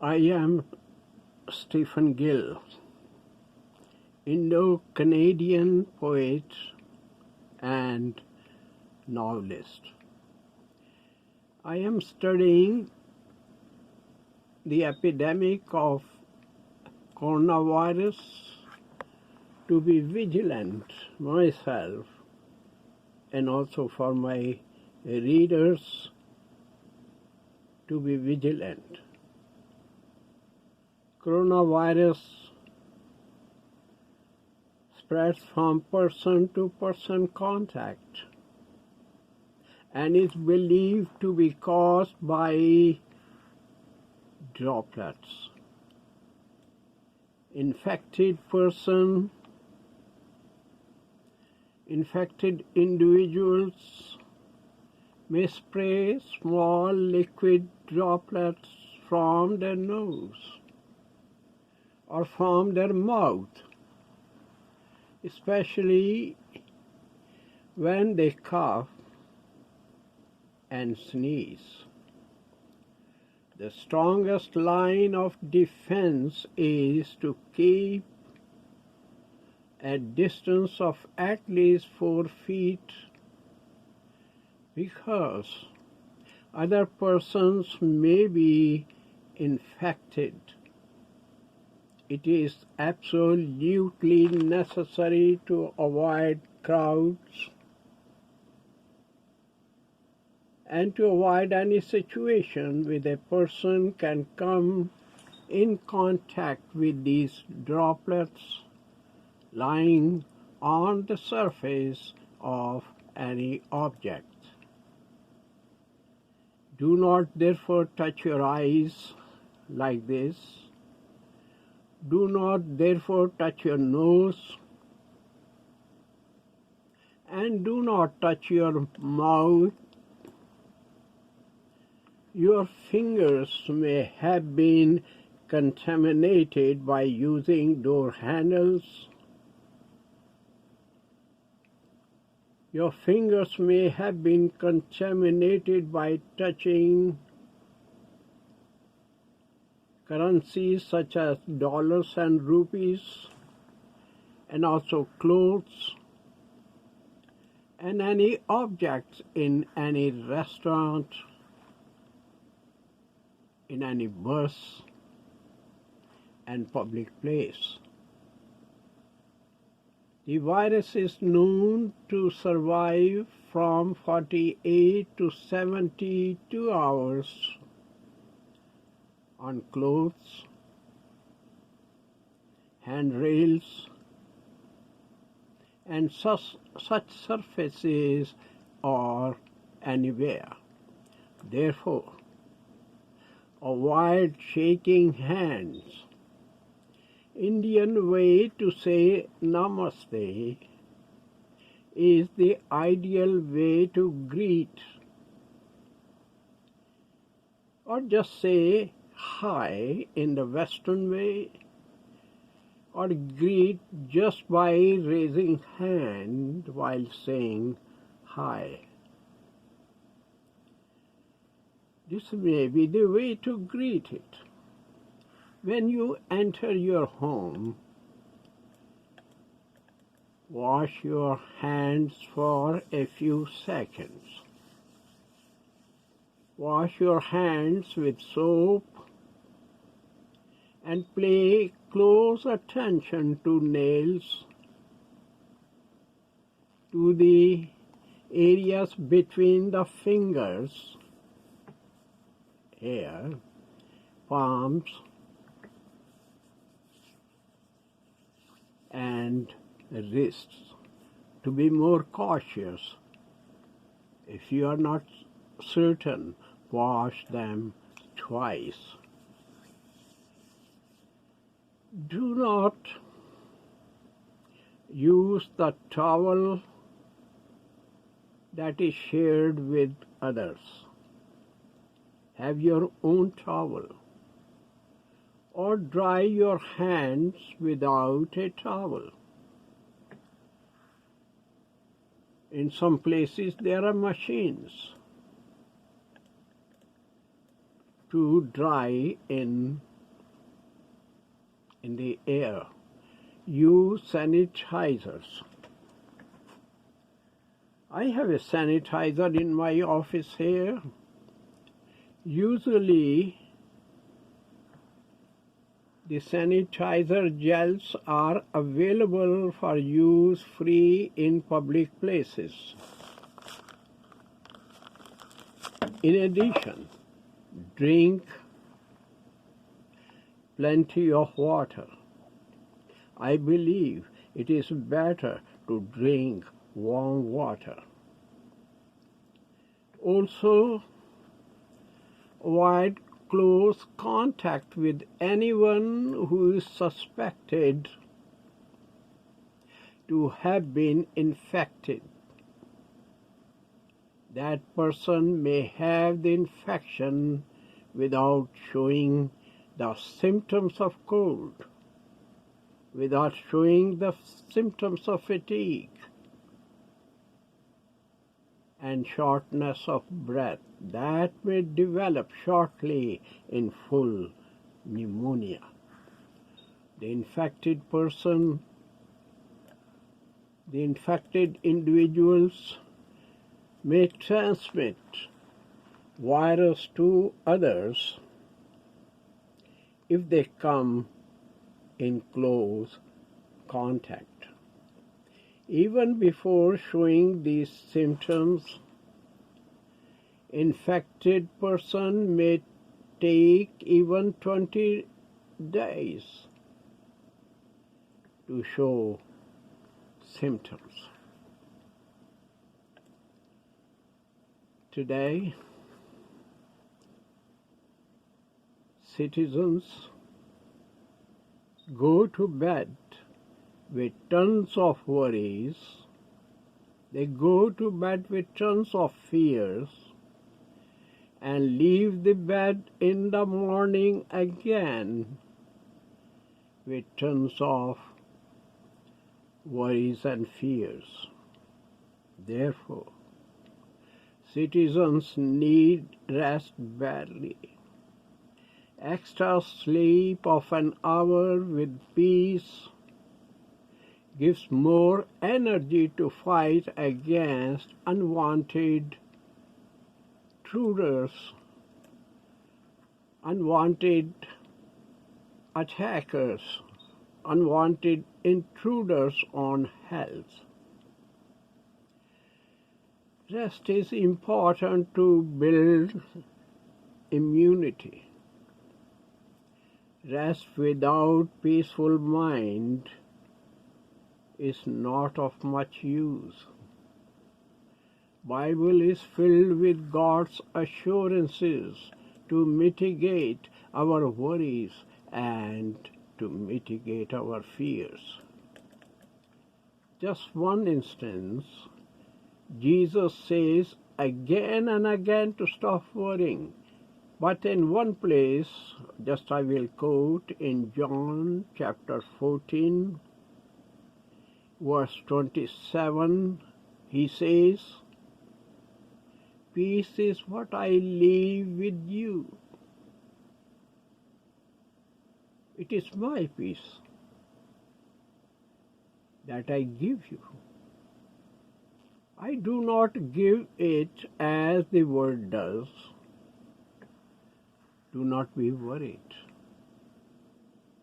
I am Stephen Gill, Indo-Canadian poet and novelist. I am studying the epidemic of coronavirus to be vigilant myself and also for my readers to be vigilant. Coronavirus spreads from person-to-person contact and is believed to be caused by droplets. Infected individuals may spray small liquid droplets from their nose or from their mouth, especially when they cough and sneeze. The strongest line of defense is to keep a distance of at least 4 feet because other persons may be infected. It is absolutely necessary to avoid crowds and to avoid any situation where a person can come in contact with these droplets lying on the surface of any object. Do not therefore touch your eyes like this. Do not therefore touch your nose, and do not touch your mouth. Your fingers may have been contaminated by using door handles. Your fingers may have been contaminated by touching currencies such as dollars and rupees, and also clothes and any objects in any restaurant, in any bus and public place. The virus is known to survive from 48 to 72 hours on clothes, handrails, and such surfaces or anywhere. Therefore, avoid shaking hands. Indian way to say namaste is the ideal way to greet, or just say hi in the Western way, or greet just by raising hand while saying hi. This may be the way to greet it. When you enter your home, wash your hands for a few seconds. Wash your hands with soap and pay close attention to nails, to the areas between the fingers, hair, palms, and wrists. To be more cautious, if you are not certain, wash them twice. Do not use the towel that is shared with others. Have your own towel, or dry your hands without a towel. In some places there are machines to dry in in the air. Use sanitizers. I have a sanitizer in my office here. Usually, the sanitizer gels are available for use free in public places. In addition, drink plenty of water. I believe it is better to drink warm water. Also, avoid close contact with anyone who is suspected to have been infected. That person may have the infection without showing the symptoms of cold, without showing the symptoms of fatigue and shortness of breath that may develop shortly in full pneumonia. The infected individuals may transmit virus to others if they come in close contact. Even before showing these symptoms, infected person may take even 20 days to show symptoms. Today, citizens go to bed with tons of worries. They go to bed with tons of fears and leave the bed in the morning again with tons of worries and fears. Therefore, citizens need rest badly. Extra sleep of an hour with peace gives more energy to fight against unwanted intruders, unwanted attackers, unwanted intruders on health. Rest is important to build immunity. Rest without peaceful mind is not of much use. Bible is filled with God's assurances to mitigate our worries and to mitigate our fears. Just one instance, Jesus says again and again to stop worrying. But in one place, just I will quote in John chapter 14, verse 27, he says, "Peace is what I leave with you. It is my peace that I give you. I do not give it as the world does. Do not be worried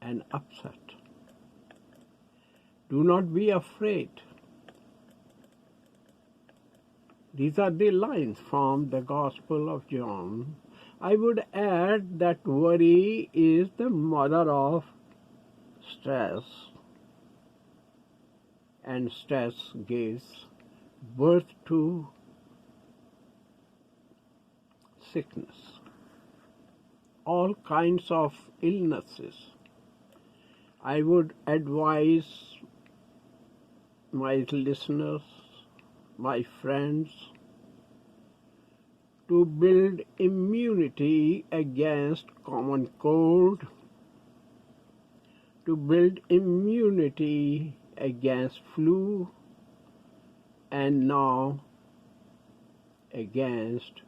and upset. Do not be afraid." These are the lines from the Gospel of John. I would add that worry is the mother of stress, and stress gives birth to sickness, all kinds of illnesses. I would advise my listeners, my friends, to build immunity against common cold, to build immunity against flu, and now against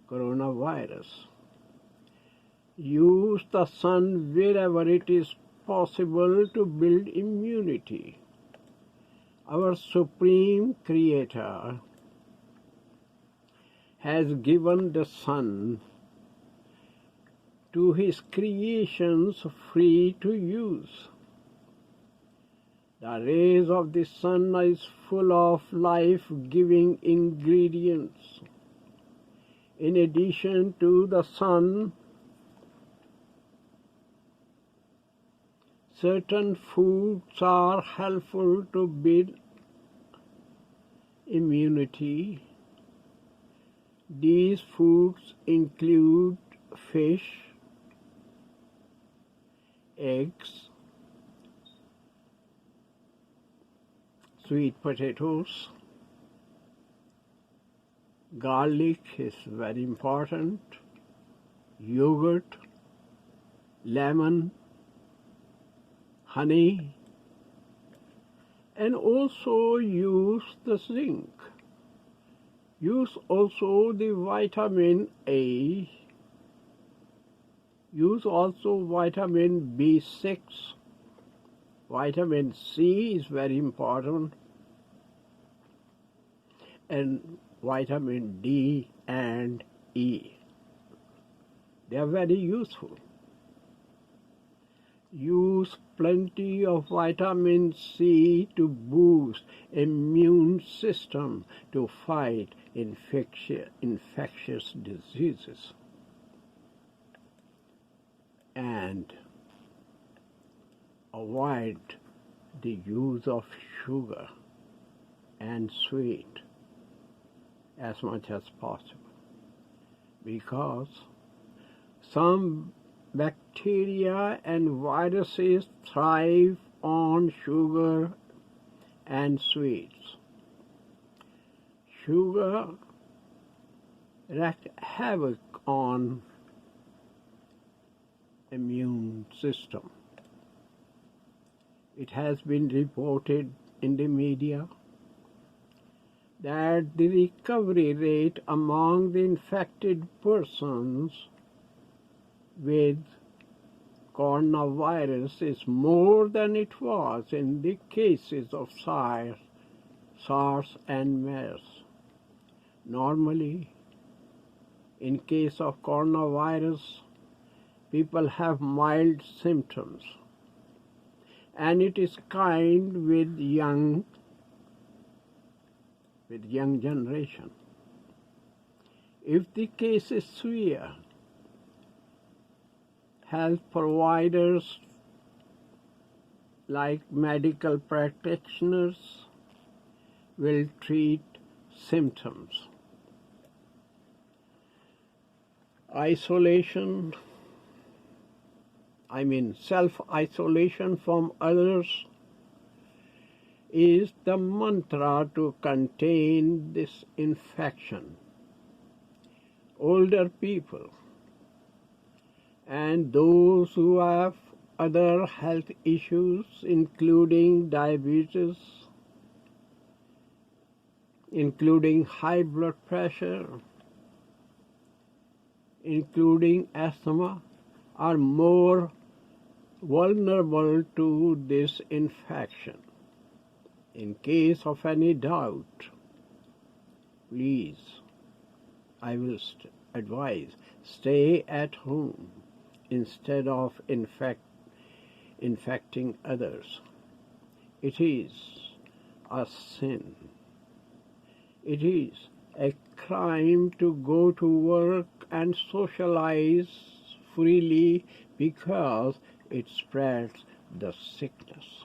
coronavirus. Use the sun wherever it is possible to build immunity. Our Supreme Creator has given the sun to His creations free to use. The rays of the sun is full of life-giving ingredients. In addition to the sun, certain foods are helpful to build immunity. These foods include fish, eggs, sweet potatoes, garlic is very important, yogurt, lemon, honey, and also use the zinc. Use also the vitamin A. Use also vitamin B6. Vitamin C is very important. And vitamin D and E. They are very useful. Use plenty of vitamin C to boost immune system to fight infectious diseases. And avoid the use of sugar and sweet as much as possible, because some bacteria and viruses thrive on sugar and sweets. Sugar wreaks havoc on immune system. It has been reported in the media that the recovery rate among the infected persons with coronavirus is more than it was in the cases of SARS and MERS. Normally, in case of coronavirus, people have mild symptoms, and it is kind with young generation. If the case is severe, health providers like medical practitioners will treat symptoms. Self-isolation from others is the mantra to contain this infection. Older people and those who have other health issues, including diabetes, including high blood pressure, including asthma, are more vulnerable to this infection. In case of any doubt, please, I will advise, stay at home instead of infecting others. It is a sin. It is a crime to go to work and socialize freely because it spreads the sickness.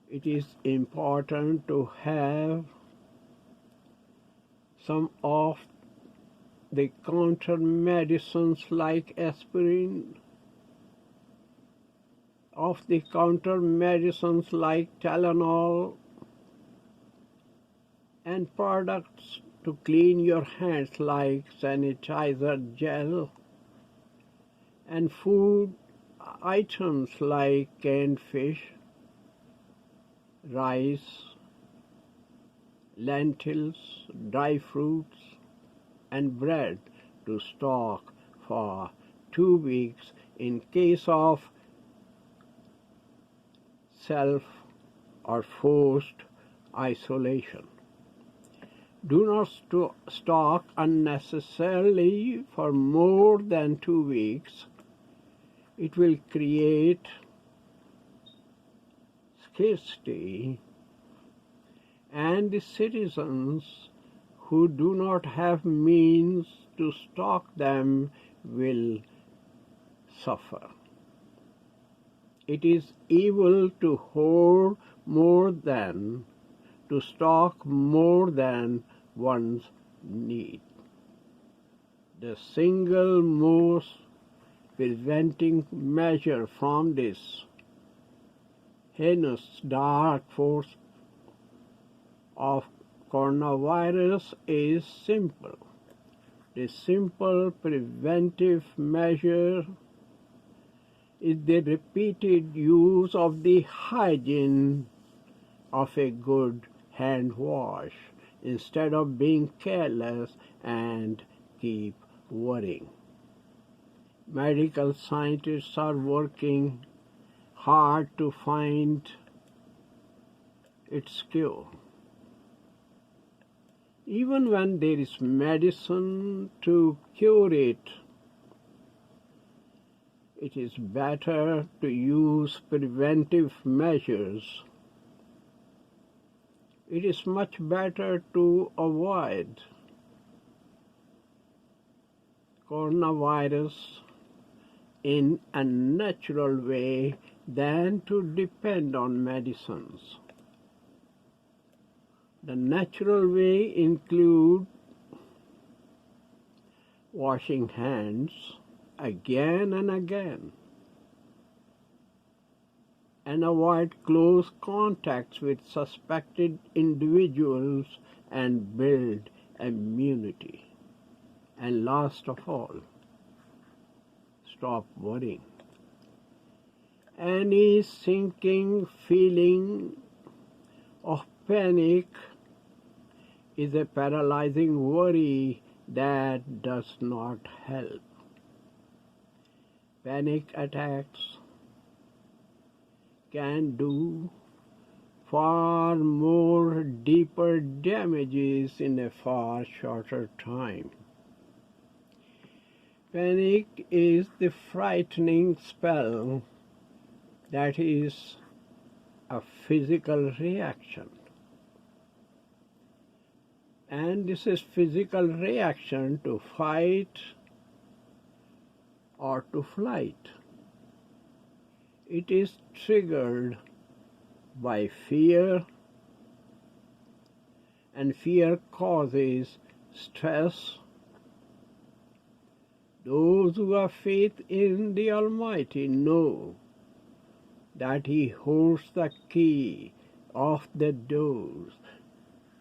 It is important to have some of the counter medicines like aspirin, of the counter medicines like Tylenol, and products to clean your hands like sanitizer gel, and food items like canned fish, rice, lentils, dry fruits, and bread to stock for 2 weeks in case of self or forced isolation. Do not stock unnecessarily for more than 2 weeks. It will create scarcity, and the citizens who do not have means to stock them will suffer. It is evil to hoard more than, to stock more than one's need. The single most preventing measure from this heinous dark force of coronavirus is simple. The simple preventive measure is the repeated use of the hygiene of a good hand wash instead of being careless and keep worrying. Medical scientists are working hard to find its cure. Even when there is medicine to cure it, it is better to use preventive measures. It is much better to avoid coronavirus in a natural way than to depend on medicines. The natural way include washing hands again and again, and avoid close contacts with suspected individuals and build immunity. And last of all, stop worrying. Any sinking feeling of panic is a paralyzing worry that does not help. Panic attacks can do far more deeper damages in a far shorter time. Panic is the frightening spell that is a physical reaction. And this is physical reaction to fight or to flight. It is triggered by fear, and fear causes stress. Those who have faith in the Almighty know that He holds the key of the doors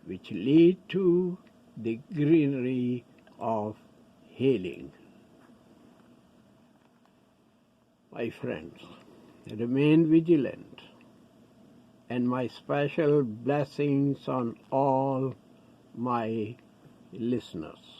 which lead to the greenery of healing. My friends, remain vigilant, and my special blessings on all my listeners.